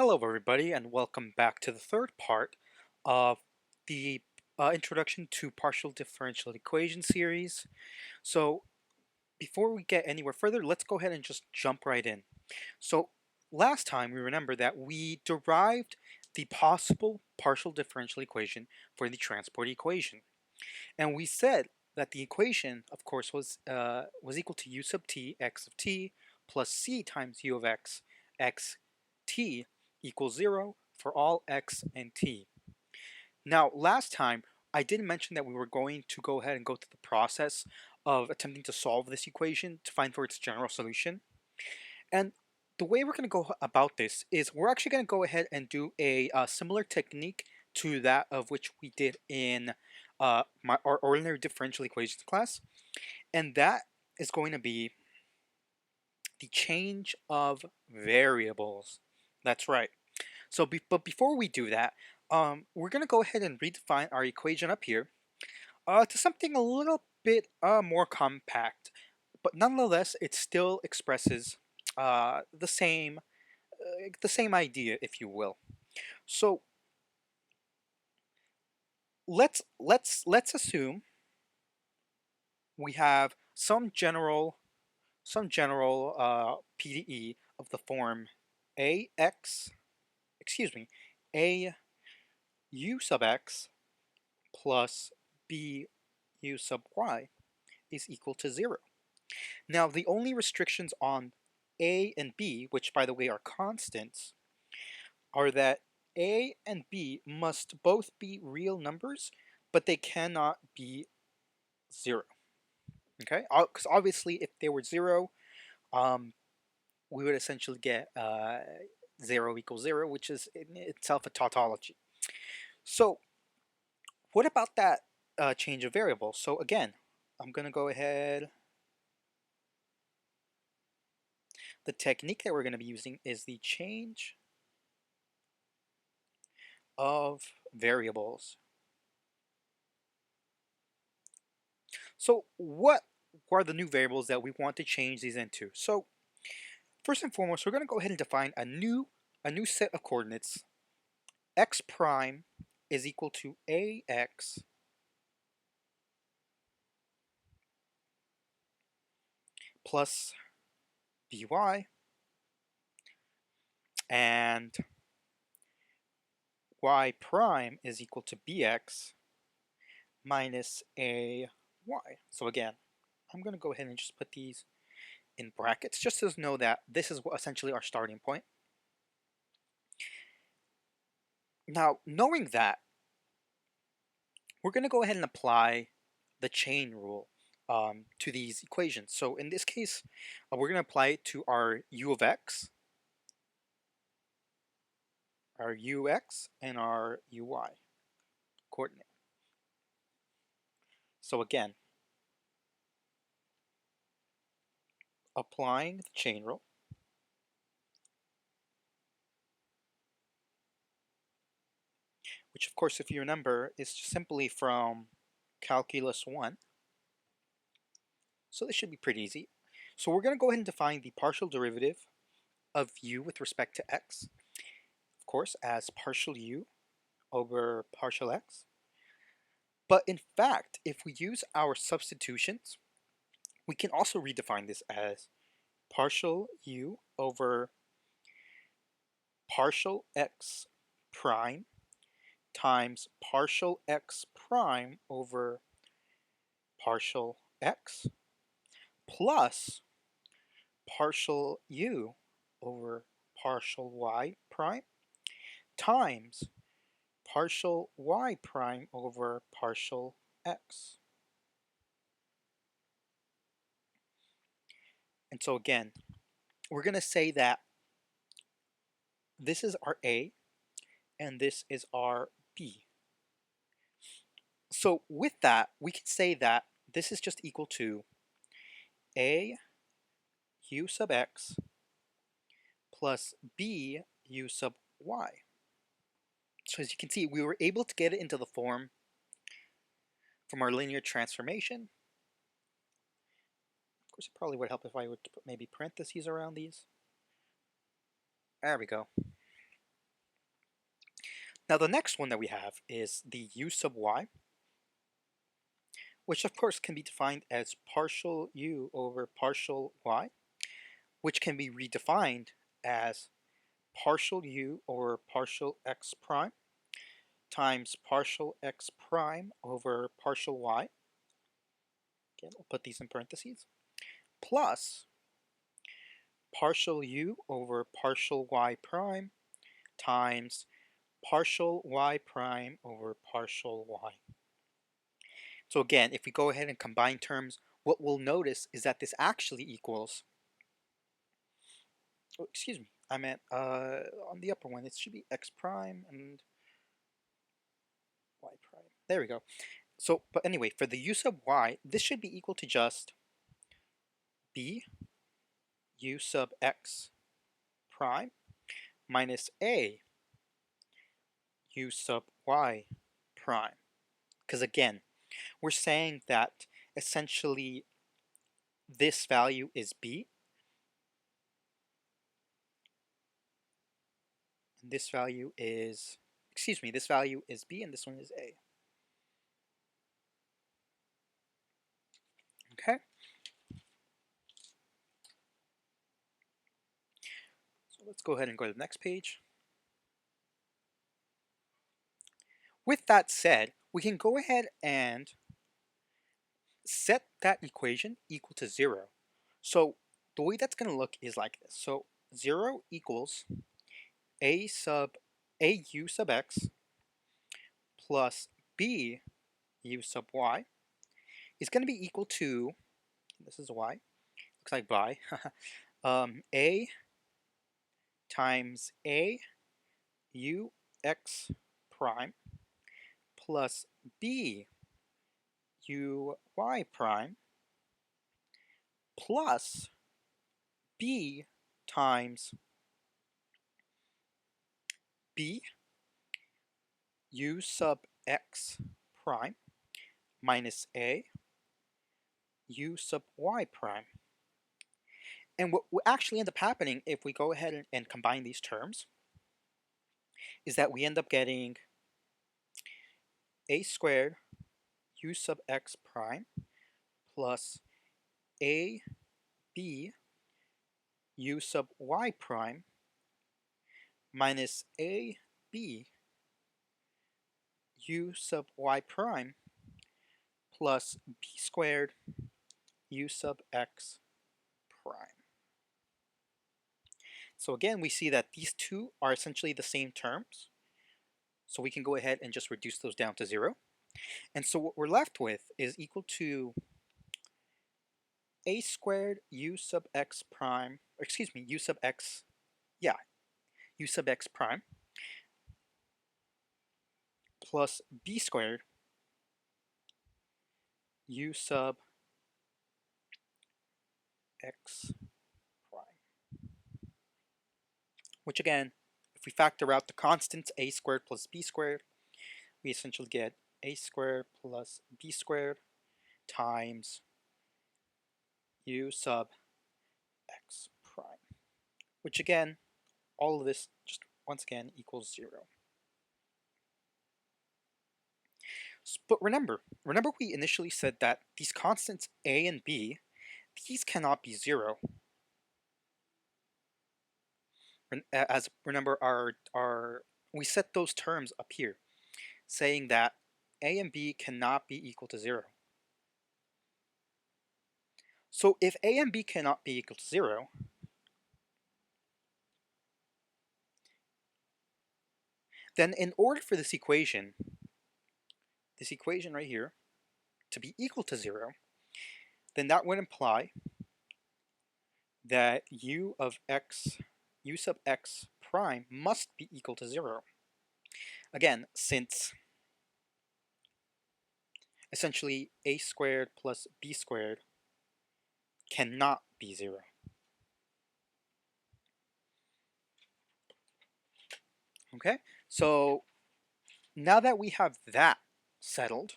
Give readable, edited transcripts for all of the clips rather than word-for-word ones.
Hello, everybody, and welcome back to the third part of the Introduction to Partial Differential Equation series. So, before we get anywhere further, let's go ahead and just jump right in. So, last time we remember that we derived the possible partial differential equation for the transport equation, and we said that the equation, of course, was equal to u sub t x of t plus c times u of x t equals 0 for all x and t. Now, last time, I did mention that we were going to go ahead and go through the process of attempting to solve this equation to find for its general solution. And the way we're going to go about this is we're actually going to go ahead and do a similar technique to that of which we did in our ordinary differential equations class. And that is going to be the change of variables. That's right. So, but before we do that, we're going to go ahead and redefine our equation up here to something a little bit more compact. But nonetheless, it still expresses the same idea, if you will. So let's assume we have some general PDE of the form ax, excuse me, a u sub x plus b u sub y is equal to 0. Now, the only restrictions on a and b, which by the way are constants, are that a and b must both be real numbers, but they cannot be 0. Okay? Because obviously, if they were 0, um, we would essentially get 0 equals 0, which is in itself a tautology. So, what about that change of variable? So again, I'm going to go ahead. The technique that we're going to be using is the change of variables. So what are the new variables that we want to change these into? So first and foremost, we're going to go ahead and define a new set of coordinates. X prime is equal to ax plus by, and y prime is equal to bx minus ay. So again, I'm going to go ahead and just put these in brackets just to know that this is essentially our starting point. Now, knowing that, we're going to go ahead and apply the chain rule to these equations. So in this case, we're going to apply it to our u of x, our ux, and our uy coordinate. So again, applying the chain rule, which of course, if you remember, is simply from calculus 1. So this should be pretty easy. So we're going to go ahead and define the partial derivative of u with respect to x, of course, as partial u over partial x. But in fact, if we use our substitutions, we can also redefine this as partial u over partial x prime times partial x prime over partial x plus partial u over partial y prime times partial y prime over partial x. And so again, we're going to say that this is our A and this is our B. So with that, we can say that this is just equal to A u sub x plus B u sub y. So as you can see, we were able to get it into the form from our linear transformation. Of course, it probably would help if I would put maybe parentheses around these. There we go. Now the next one that we have is the u sub y, which of course can be defined as partial u over partial y, which can be redefined as partial u over partial x prime times partial x prime over partial y. Again, we'll put these in parentheses, plus partial u over partial y prime times partial y prime over partial y. So again, if we go ahead and combine terms, what we'll notice is that this actually equals, oh, excuse me, I meant on the upper one, it should be x prime and y prime. There we go. So, but anyway, for the u sub y, this should be equal to just b u sub x prime minus a u sub y prime. Because again, we're saying that essentially this value is b, and this value is, excuse me, this value is b and this one is a. Okay? So let's go ahead and go to the next page. With that said, we can go ahead and set that equation equal to 0. So the way that's going to look is like this. So 0 equals a u sub x plus b u sub y is going to be equal to, this is y, looks like by, a times a u x prime plus b u y prime plus b times b u sub x prime minus a u sub y prime. And what will actually end up happening if we go ahead and combine these terms is that we end up getting a squared u sub x prime plus a b u sub y prime minus a b u sub y prime plus b squared u sub x prime. So again, we see that these two are essentially the same terms. So we can go ahead and just reduce those down to 0. And so what we're left with is equal to a squared u sub x prime, or excuse me, u sub x, yeah, u sub x prime plus b squared u sub x prime. Which again, if we factor out the constants a squared plus b squared, we essentially get a squared plus b squared times u sub x prime. Which again, all of this just once again equals 0. But remember we initially said that these constants a and b, these cannot be 0. As remember we set those terms up here, saying that a and b cannot be equal to 0. So if a and b cannot be equal to 0, then in order for this equation right here, to be equal to 0, then that would imply that u sub x prime must be equal to 0. Again, since essentially a squared plus b squared cannot be 0. Okay, so now that we have that settled,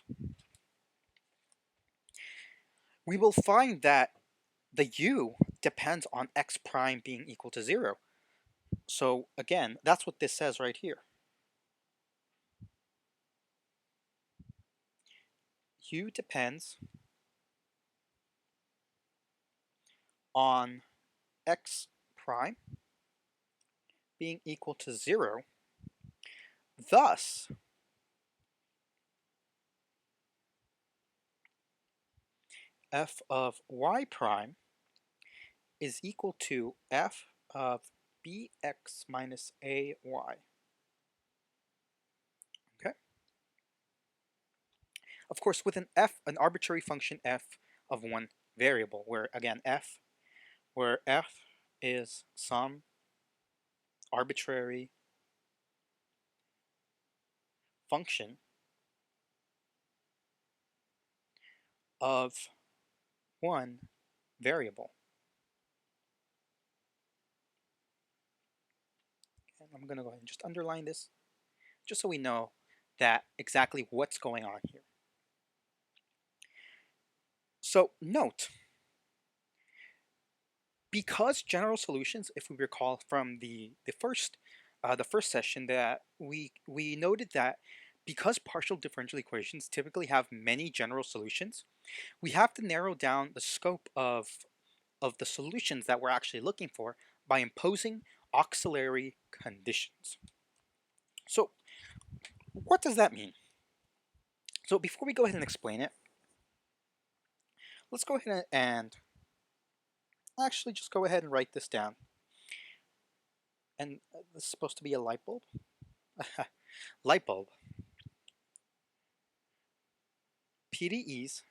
we will find that the u depends on x prime being equal to 0. So again, that's what this says right here. U depends on x prime being equal to 0. Thus, f of y prime is equal to f of bx minus ay. Okay? Of course, with an arbitrary function f of one variable, where again f is some arbitrary function of one variable. And I'm going to go ahead and just underline this, just so we know that exactly what's going on here. So note, because general solutions, if we recall from the first session, that we noted that because partial differential equations typically have many general solutions, we have to narrow down the scope of the solutions that we're actually looking for by imposing auxiliary conditions. So what does that mean? So before we go ahead and explain it, let's go ahead and actually just go ahead and write this down. And this is supposed to be a light bulb. Light bulb. PDEs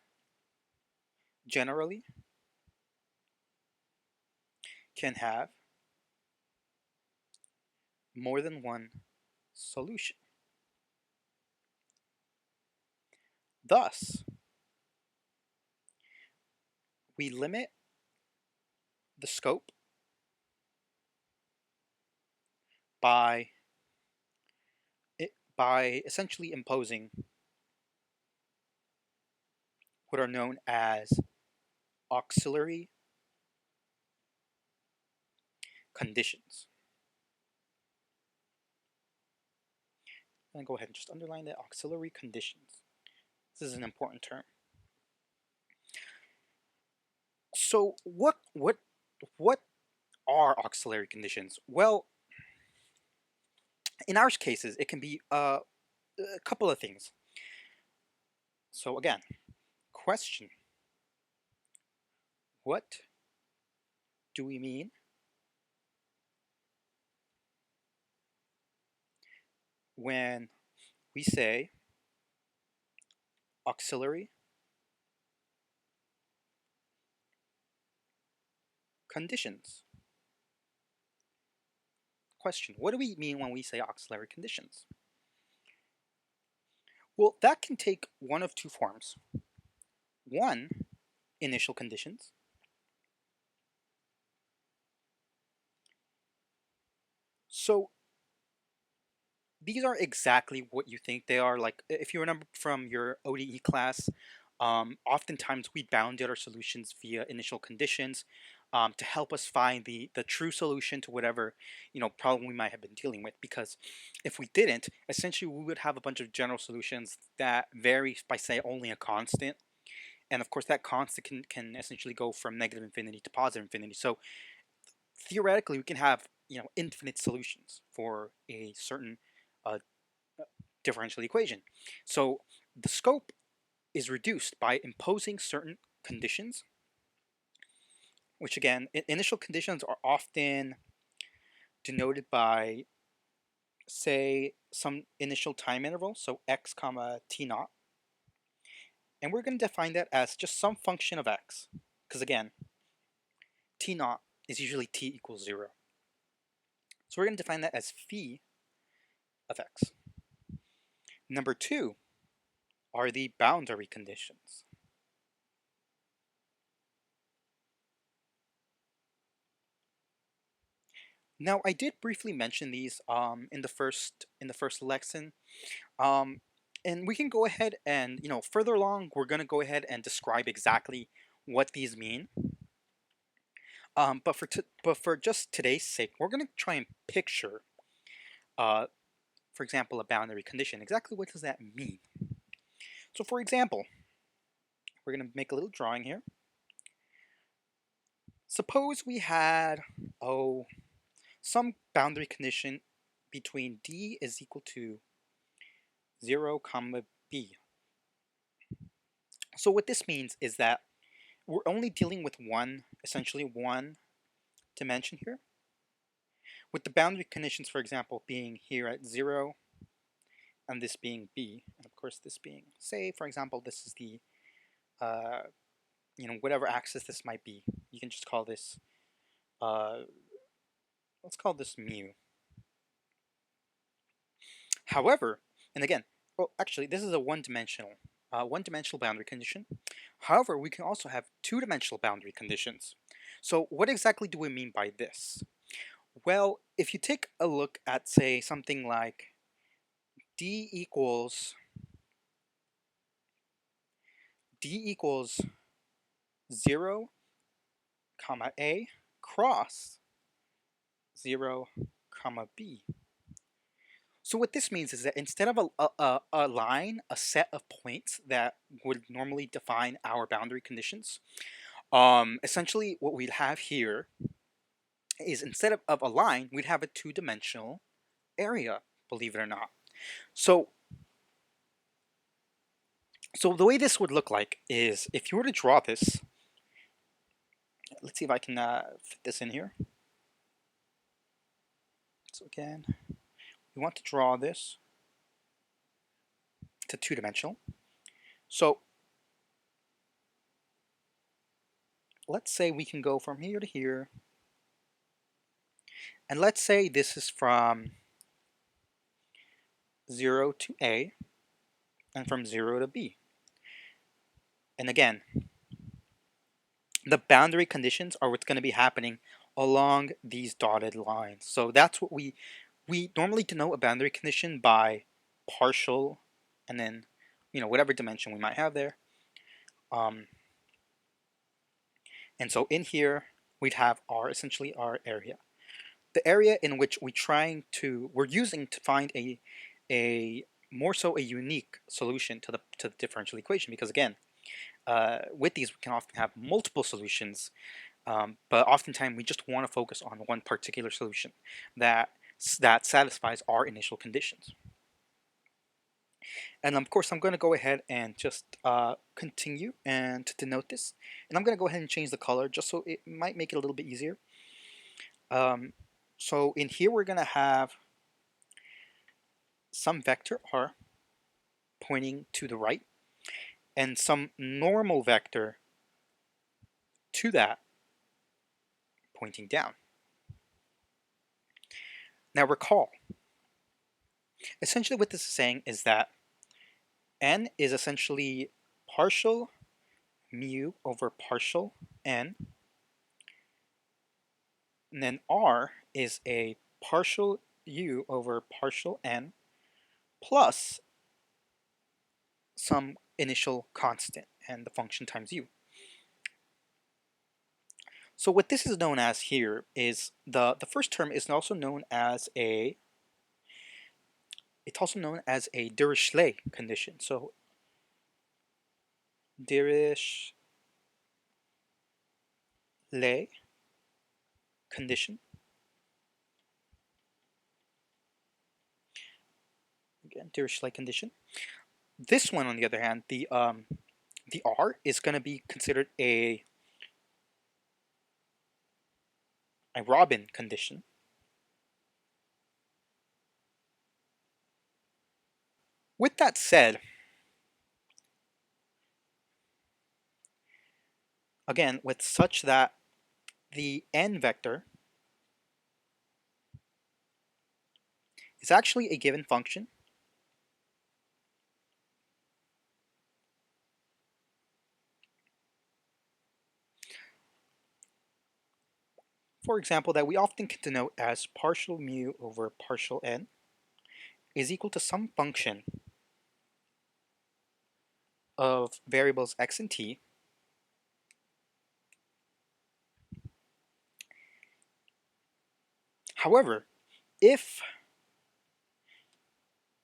generally can have more than one solution. Thus, we limit the scope by essentially imposing what are known as auxiliary conditions. And go ahead and just underline the auxiliary conditions. This is an important term. So what are auxiliary conditions? Well, in our cases, it can be a couple of things. So again, question: what do we mean when we say auxiliary conditions? Question: what do we mean when we say auxiliary conditions? Well, that can take one of two forms. One, initial conditions. So these are exactly what you think they are. Like, if you remember from your ODE class, oftentimes we bounded our solutions via initial conditions to help us find the true solution to whatever problem we might have been dealing with. Because if we didn't, essentially we would have a bunch of general solutions that vary by, say, only a constant. And of course, that constant can essentially go from negative infinity to positive infinity. So theoretically, we can have infinite solutions for a certain uh, differential equation. So the scope is reduced by imposing certain conditions, which again, initial conditions are often denoted by, say, some initial time interval, so x comma t naught. And we're going to define that as just some function of x, because again, t naught is usually t equals 0. So we're going to define that as phi of x. Number 2 are the boundary conditions. Now, I did briefly mention these in the first lesson, um, and we can go ahead and further along we're going to go ahead and describe exactly what these mean. But for just today's sake, we're going to try and picture, for example, a boundary condition. Exactly what does that mean? So, for example, we're going to make a little drawing here. Suppose we had, some boundary condition between d is equal to 0, comma b. So what this means is that we're only dealing with essentially one dimension here, with the boundary conditions, for example, being here at 0, and this being b, and of course this being, say, for example, this is the, whatever axis this might be. You can just call this, let's call this mu. However, and again, well, actually, this is a one-dimensional boundary condition. However, we can also have two-dimensional boundary conditions. So what exactly do we mean by this? Well, if you take a look at, say, something like d equals 0, comma a cross 0, comma b. So what this means is that instead of a line, a set of points that would normally define our boundary conditions, essentially what we'd have here is, instead of a line, we'd have a two-dimensional area, believe it or not. So the way this would look like is, if you were to draw this, let's see if I can fit this in here. So again, we want to draw this to two-dimensional. So let's say we can go from here to here, and let's say this is from 0 to a, and from 0 to b. And again, the boundary conditions are what's going to be happening along these dotted lines. So that's what we normally denote a boundary condition by partial, and then whatever dimension we might have there. And so in here we'd have essentially our area, the area in which we're using to find a more so a unique solution to the differential equation, because again, with these we can often have multiple solutions, but oftentimes we just want to focus on one particular solution that satisfies our initial conditions. And of course I'm going to go ahead and just continue and to denote this, and I'm going to go ahead and change the color just so it might make it a little bit easier. So in here we're going to have some vector r pointing to the right, and some normal vector to that pointing down. Now recall, essentially what this is saying is that n is essentially partial mu over partial n, and then r is a partial u over partial n plus some initial constant, and the function times u. So what this is known as here is the first term is also known as a Dirichlet condition. So Dirichlet condition. Again, Dirichlet condition. This one, on the other hand, the R is going to be considered a Robin condition. With that said, again, with such that the n vector is actually a given function, for example, that we often can denote as partial mu over partial n, is equal to some function of variables x and t However, if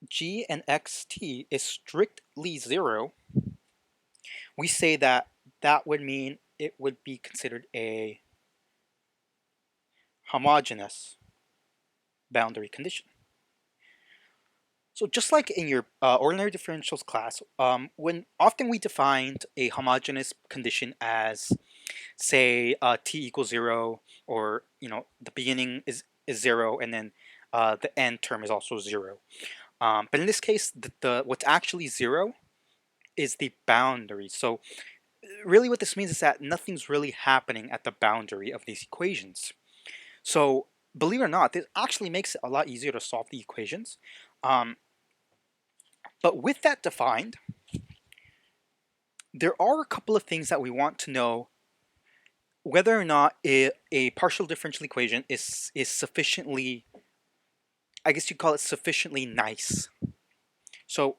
g and xt is strictly 0, we say that that would mean it would be considered a homogeneous boundary condition. So just like in your ordinary differentials class, when often we defined a homogeneous condition as, say, t equals 0, or the beginning is 0, and then the end term is also 0. But in this case, the what's actually 0 is the boundary. So really what this means is that nothing's really happening at the boundary of these equations. So believe it or not, this actually makes it a lot easier to solve the equations. Um, but with that defined, there are a couple of things that we want to know whether or not a partial differential equation is sufficiently, I guess you call it sufficiently nice. So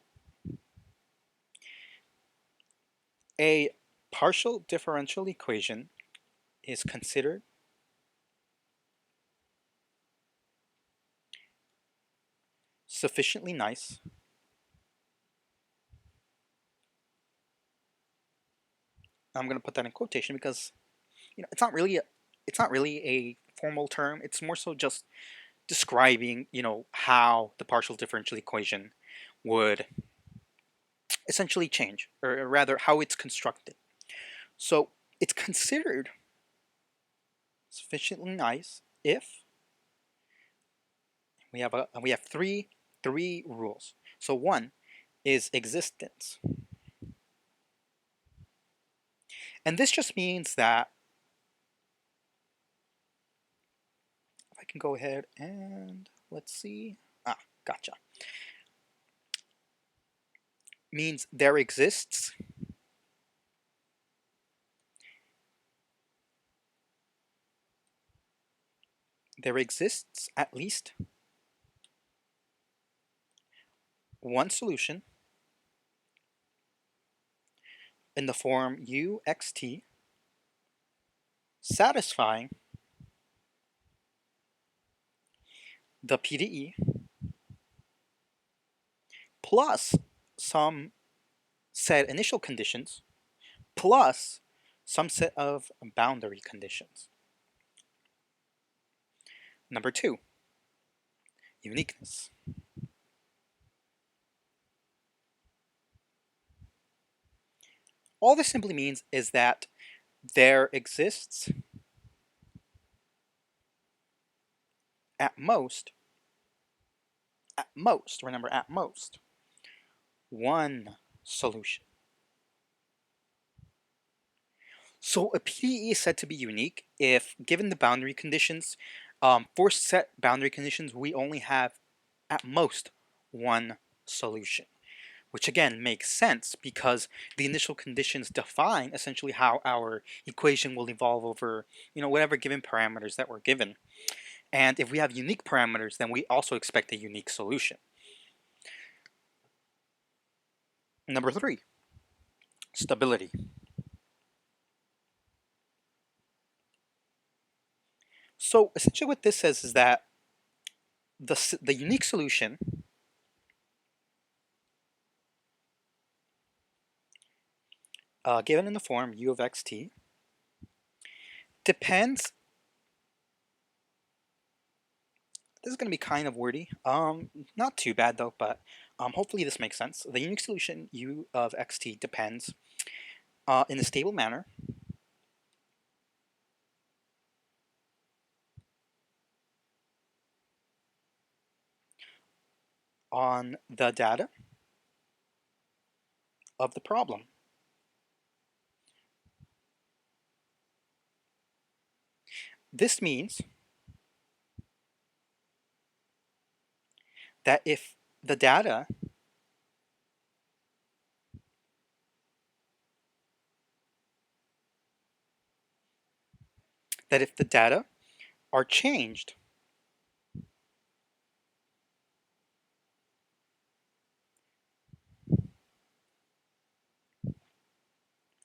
a partial differential equation is considered sufficiently nice I'm going to put that in quotation because it's not really a formal term. It's more so just describing how the partial differential equation would essentially change, or rather how it's constructed. So it's considered sufficiently nice if we have three rules. So one is existence, and this just means that if I can go ahead and let's see, gotcha, means there exists at least one solution in the form uxt satisfying the PDE plus some set initial conditions plus some set of boundary conditions. Number two, uniqueness. All this simply means is that there exists at most, remember, at most, one solution. So a PDE is said to be unique if, given the boundary conditions, for set boundary conditions, we only have at most one solution, which again makes sense because the initial conditions define essentially how our equation will evolve over, whatever given parameters that were given. And if we have unique parameters, then we also expect a unique solution. Number three, stability. So essentially what this says is that the unique solution given in the form u of xt depends, this is going to be kind of wordy, not too bad though, but hopefully this makes sense. The unique solution u of xt depends in a stable manner on the data of the problem. This means that if the data are changed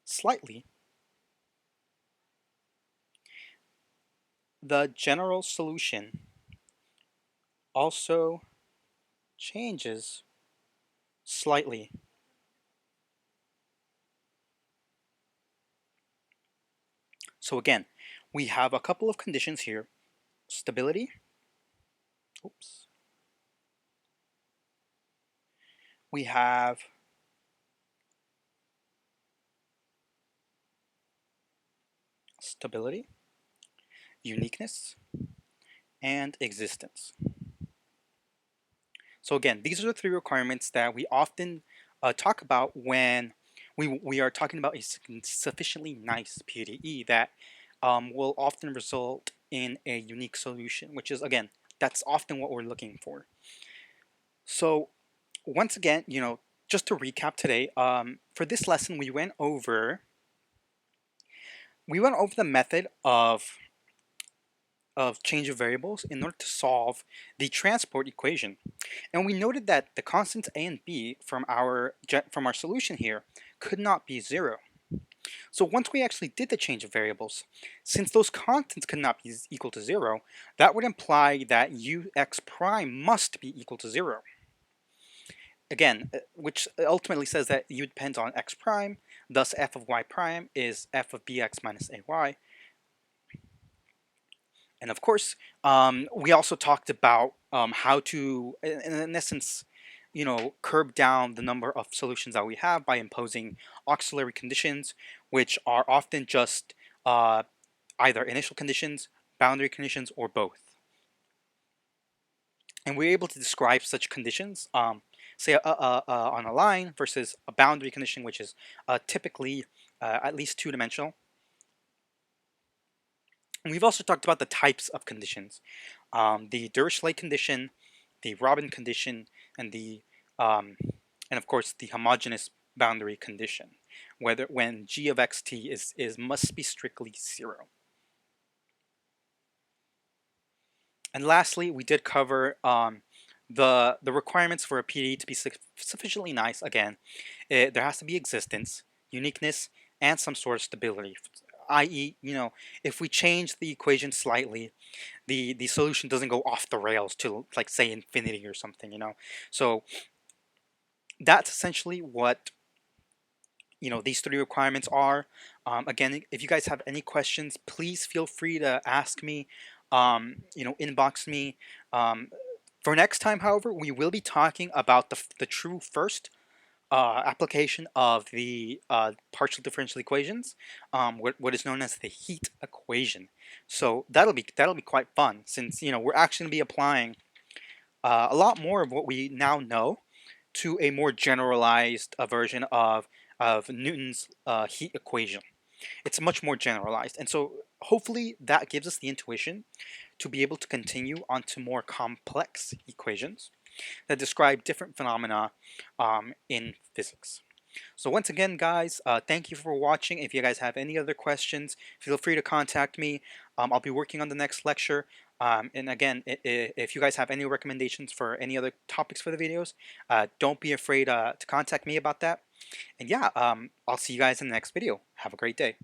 slightly, the general solution also changes slightly. So again, we have a couple of conditions here. Stability. Oops. We have stability, uniqueness, and existence. So again, these are the three requirements that we often talk about when we are talking about a sufficiently nice PDE that will often result in a unique solution, which is, again, that's often what we're looking for. So once again, just to recap today, for this lesson, we went over the method of change of variables in order to solve the transport equation. And we noted that the constants a and b from our solution here could not be 0. So once we actually did the change of variables, since those constants could not be equal to 0, that would imply that ux prime must be equal to 0. Again, which ultimately says that u depends on x prime, thus f of y prime is f of bx minus ay. And of course, we also talked about how to, in essence, curb down the number of solutions that we have by imposing auxiliary conditions, which are often just either initial conditions, boundary conditions, or both. And we're able to describe such conditions, say on a line versus a boundary condition, which is typically at least two-dimensional. And we've also talked about the types of conditions, the Dirichlet condition, the Robin condition, and and of course the homogeneous boundary condition, when g of xt is must be strictly 0. And lastly, we did cover the requirements for a PDE to be sufficiently nice. Again, there has to be existence, uniqueness, and some sort of stability. I.e., if we change the equation slightly, the solution doesn't go off the rails to, like, say, infinity or something. So that's essentially what these three requirements are. Again, if you guys have any questions, please feel free to ask me, inbox me. For next time, however, we will be talking about the true first application of the partial differential equations, what is known as the heat equation. So that'll be quite fun, since we're actually going to be applying a lot more of what we now know to a more generalized version of Newton's heat equation. It's much more generalized, and so hopefully that gives us the intuition to be able to continue onto more complex equations that describe different phenomena in physics. So once again, guys, thank you for watching. If you guys have any other questions, feel free to contact me. I'll be working on the next lecture. And again, if you guys have any recommendations for any other topics for the videos, don't be afraid to contact me about that. And yeah, I'll see you guys in the next video. Have a great day.